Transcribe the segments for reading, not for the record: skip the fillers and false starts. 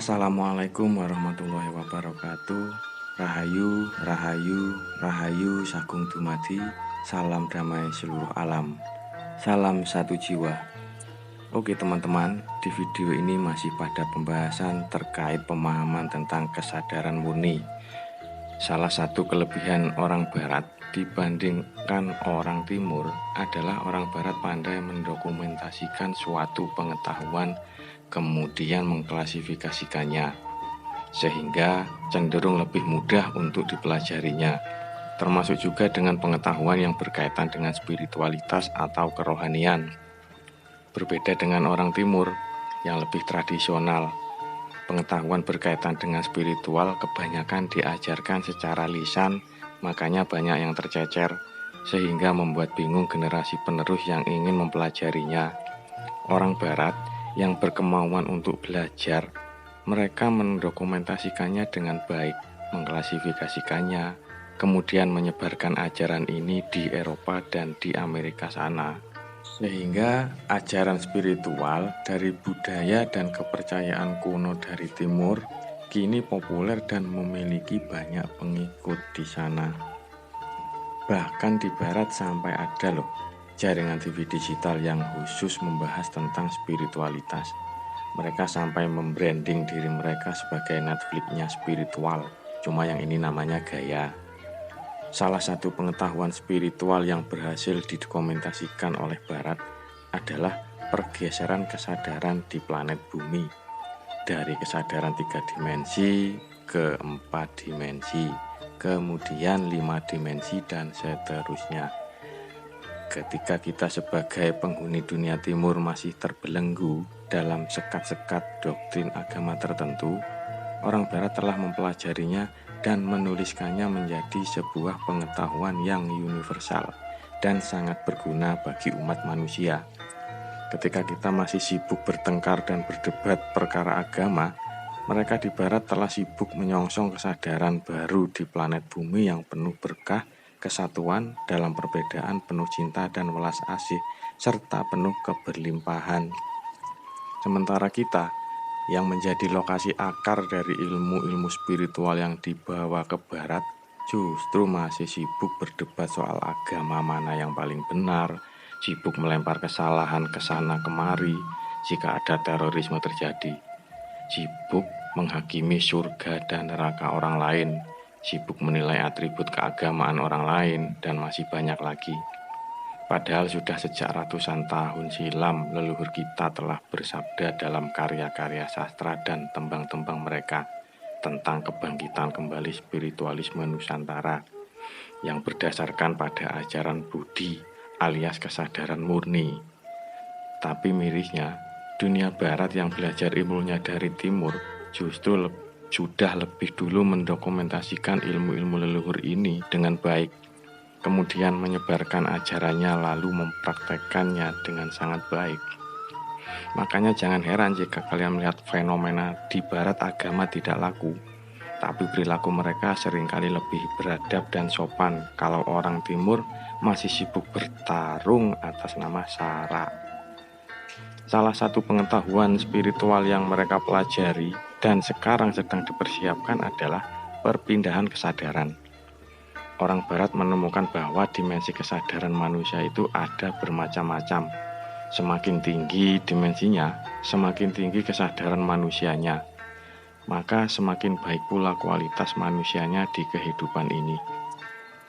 Assalamualaikum warahmatullahi wabarakatuh. Rahayu, rahayu, rahayu sagung dumadi. Salam damai seluruh alam. Salam satu jiwa. Oke teman-teman, di video ini masih pada pembahasan terkait pemahaman tentang kesadaran murni. Salah satu kelebihan orang barat dibandingkan orang timur adalah orang barat pandai mendokumentasikan suatu pengetahuan, kemudian mengklasifikasikannya, sehingga cenderung lebih mudah untuk dipelajarinya, termasuk juga dengan pengetahuan yang berkaitan dengan spiritualitas atau kerohanian. Berbeda dengan orang timur yang lebih tradisional, pengetahuan berkaitan dengan spiritual kebanyakan diajarkan secara lisan, makanya banyak yang tercecer, sehingga membuat bingung generasi penerus yang ingin mempelajarinya. Orang barat yang berkemauan untuk belajar, mereka mendokumentasikannya dengan baik, mengklasifikasikannya, kemudian menyebarkan ajaran ini di Eropa dan di Amerika sana. Sehingga ajaran spiritual dari budaya dan kepercayaan kuno dari timur kini populer dan memiliki banyak pengikut di sana. Bahkan di barat sampai ada loh jaringan TV digital yang khusus membahas tentang spiritualitas. Mereka sampai membranding diri mereka sebagai Netflix-nya spiritual, cuma yang ini namanya gaya. Salah satu pengetahuan spiritual yang berhasil didokumentasikan oleh barat adalah pergeseran kesadaran di planet bumi dari kesadaran 3 dimensi ke 4 dimensi, kemudian 5 dimensi dan seterusnya. Ketika kita sebagai penghuni dunia timur masih terbelenggu dalam sekat-sekat doktrin agama tertentu, orang barat telah mempelajarinya dan menuliskannya menjadi sebuah pengetahuan yang universal dan sangat berguna bagi umat manusia. Ketika kita masih sibuk bertengkar dan berdebat perkara agama, mereka di barat telah sibuk menyongsong kesadaran baru di planet bumi yang penuh berkah, kesatuan dalam perbedaan, penuh cinta dan welas asih, serta penuh keberlimpahan. Sementara kita yang menjadi lokasi akar dari ilmu-ilmu spiritual yang dibawa ke barat justru masih sibuk berdebat soal agama mana yang paling benar, sibuk melempar kesalahan ke sana kemari jika ada terorisme terjadi, sibuk menghakimi surga dan neraka orang lain, sibuk menilai atribut keagamaan orang lain, dan masih banyak lagi. Padahal sudah sejak ratusan tahun silam leluhur kita telah bersabda dalam karya-karya sastra dan tembang-tembang mereka tentang kebangkitan kembali spiritualisme Nusantara yang berdasarkan pada ajaran Budi alias kesadaran murni. Tapi mirisnya, dunia barat yang belajar ilmunya dari timur justru sudah lebih dulu mendokumentasikan ilmu-ilmu leluhur ini dengan baik, kemudian menyebarkan ajarannya lalu mempraktekkannya dengan sangat baik. Makanya jangan heran jika kalian melihat fenomena di barat agama tidak laku, tapi perilaku mereka seringkali lebih beradab dan sopan kalau orang timur masih sibuk bertarung atas nama Sara. Salah satu pengetahuan spiritual yang mereka pelajari dan sekarang sedang dipersiapkan adalah perpindahan kesadaran. Orang barat menemukan bahwa dimensi kesadaran manusia itu ada bermacam-macam. Semakin tinggi dimensinya, semakin tinggi kesadaran manusianya. Maka semakin baik pula kualitas manusianya di kehidupan ini.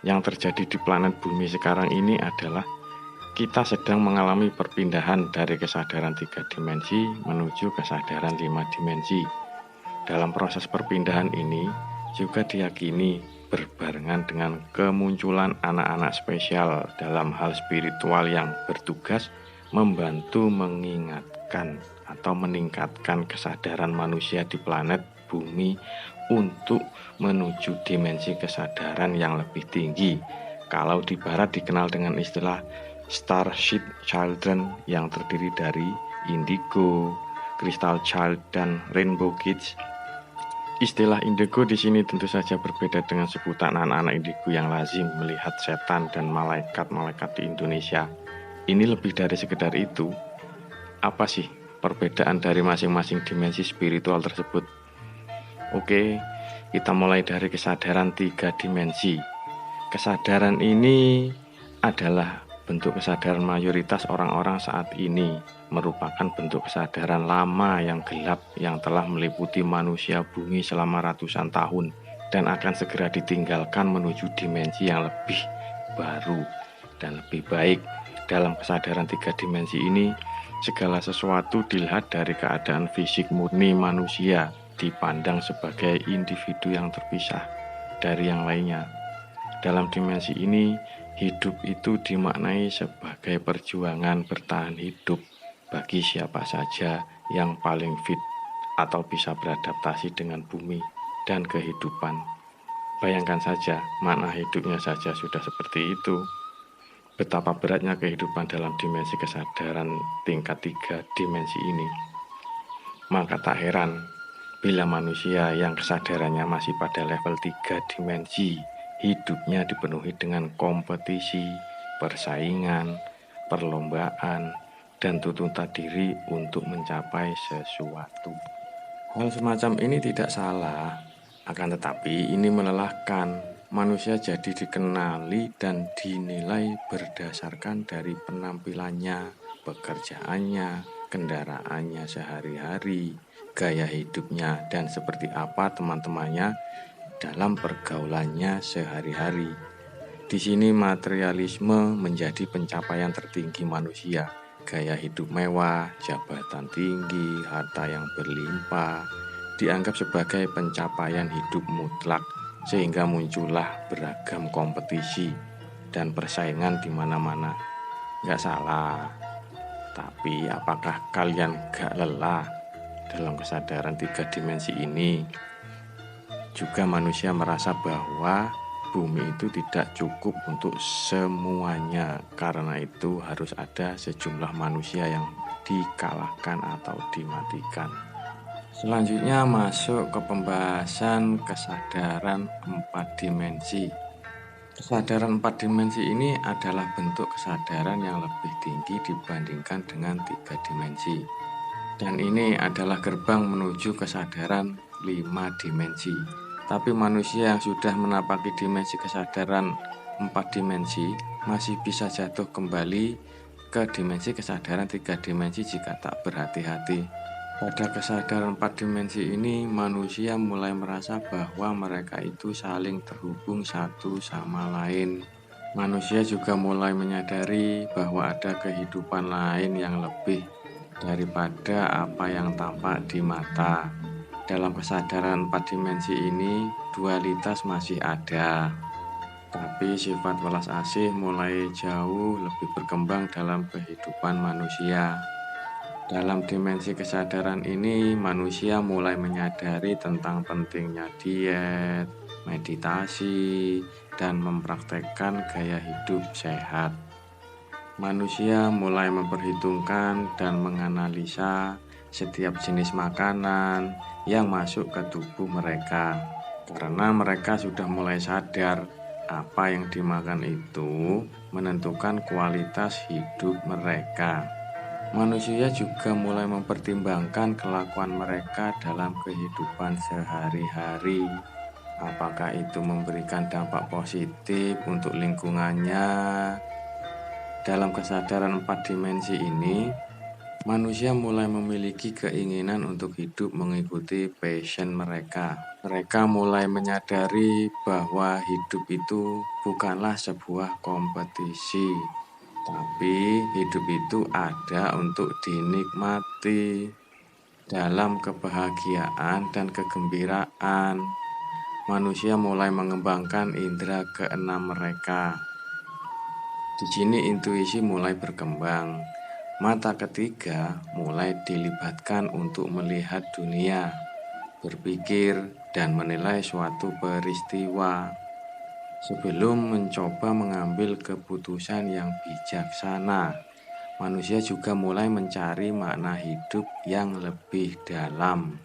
Yang terjadi di planet bumi sekarang ini adalah kita sedang mengalami perpindahan dari kesadaran 3 dimensi menuju kesadaran 5 dimensi. Dalam proses perpindahan ini juga diyakini berbarengan dengan kemunculan anak-anak spesial dalam hal spiritual yang bertugas membantu mengingatkan atau meningkatkan kesadaran manusia di planet bumi untuk menuju dimensi kesadaran yang lebih tinggi. Kalau di barat dikenal dengan istilah Starship Children yang terdiri dari Indigo, Crystal Child, dan Rainbow Kids. Istilah indigo di sini tentu saja berbeda dengan sebutan anak-anak indigo yang lazim melihat setan dan malaikat-malaikat di Indonesia. Ini lebih dari sekedar itu. Apa sih perbedaan dari masing-masing dimensi spiritual tersebut? Oke, kita mulai dari kesadaran 3 dimensi. Kesadaran ini adalah bentuk kesadaran mayoritas orang-orang saat ini, merupakan bentuk kesadaran lama yang gelap yang telah meliputi manusia bumi selama ratusan tahun dan akan segera ditinggalkan menuju dimensi yang lebih baru dan lebih baik. Dalam kesadaran 3 dimensi ini, segala sesuatu dilihat dari keadaan fisik murni manusia, dipandang sebagai individu yang terpisah dari yang lainnya. Dalam dimensi ini, hidup itu dimaknai sebagai perjuangan bertahan hidup bagi siapa saja yang paling fit atau bisa beradaptasi dengan bumi dan kehidupan. Bayangkan saja, makna hidupnya saja sudah seperti itu. Betapa beratnya kehidupan dalam dimensi kesadaran tingkat 3 dimensi ini. Maka tak heran bila manusia yang kesadarannya masih pada level 3 dimensi, hidupnya dipenuhi dengan kompetisi, persaingan, perlombaan, dan tuntutan diri untuk mencapai sesuatu. Hal semacam ini tidak salah, akan tetapi ini melelahkan. Manusia jadi dikenali dan dinilai berdasarkan dari penampilannya, pekerjaannya, kendaraannya sehari-hari, gaya hidupnya, dan seperti apa teman-temannya dalam pergaulannya sehari-hari. Di sini materialisme menjadi pencapaian tertinggi manusia. Gaya hidup mewah, jabatan tinggi, harta yang berlimpah dianggap sebagai pencapaian hidup mutlak, sehingga muncullah beragam kompetisi dan persaingan di mana-mana. Nggak salah, tapi apakah kalian gak lelah dalam kesadaran 3 dimensi ini? Juga manusia merasa bahwa bumi itu tidak cukup untuk semuanya. Karena itu harus ada sejumlah manusia yang dikalahkan atau dimatikan. Selanjutnya masuk ke pembahasan kesadaran 4 dimensi. Kesadaran 4 dimensi ini adalah bentuk kesadaran yang lebih tinggi dibandingkan dengan 3 dimensi. Dan ini adalah gerbang menuju kesadaran 5 dimensi. Tapi manusia yang sudah menapaki dimensi kesadaran 4 dimensi masih bisa jatuh kembali ke dimensi kesadaran 3 dimensi jika tak berhati-hati. Pada kesadaran 4 dimensi ini, manusia mulai merasa bahwa mereka itu saling terhubung satu sama lain. Manusia juga mulai menyadari bahwa ada kehidupan lain yang lebih daripada apa yang tampak di mata. Dalam kesadaran 4 dimensi ini, dualitas masih ada. Tapi sifat welas asih mulai jauh lebih berkembang dalam kehidupan manusia. Dalam dimensi kesadaran ini, manusia mulai menyadari tentang pentingnya diet, meditasi, dan mempraktekkan gaya hidup sehat. Manusia mulai memperhitungkan dan menganalisa setiap jenis makanan yang masuk ke tubuh mereka, karena mereka sudah mulai sadar apa yang dimakan itu menentukan kualitas hidup mereka. Manusia juga mulai mempertimbangkan kelakuan mereka dalam kehidupan sehari-hari. Apakah itu memberikan dampak positif untuk lingkungannya? Dalam kesadaran 4 dimensi ini, manusia mulai memiliki keinginan untuk hidup mengikuti passion mereka. Mereka mulai menyadari bahwa hidup itu bukanlah sebuah kompetisi, tapi hidup itu ada untuk dinikmati. Dalam kebahagiaan dan kegembiraan, manusia mulai mengembangkan indera keenam mereka. Di sini intuisi mulai berkembang. Mata ketiga mulai dilibatkan untuk melihat dunia, berpikir, dan menilai suatu peristiwa sebelum mencoba mengambil keputusan yang bijaksana. Manusia juga mulai mencari makna hidup yang lebih dalam.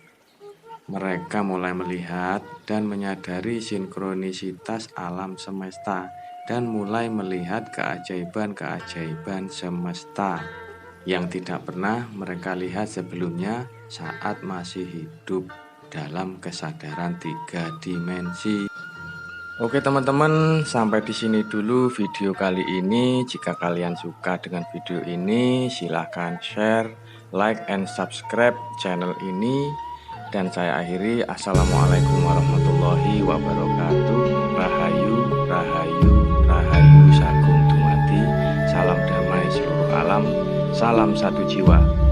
Mereka mulai melihat dan menyadari sinkronisitas alam semesta dan mulai melihat keajaiban-keajaiban semesta yang tidak pernah mereka lihat sebelumnya saat masih hidup. dalam kesadaran 3 dimensi. Oke teman-teman, sampai di sini dulu video kali ini. Jika kalian suka dengan video ini, silahkan share, like, and subscribe channel ini. Dan saya akhiri, assalamualaikum warahmatullahi wabarakatuh. Rahayu, rahayu, rahayu sagung dumadi. Salam damai seluruh alam. Salam satu jiwa.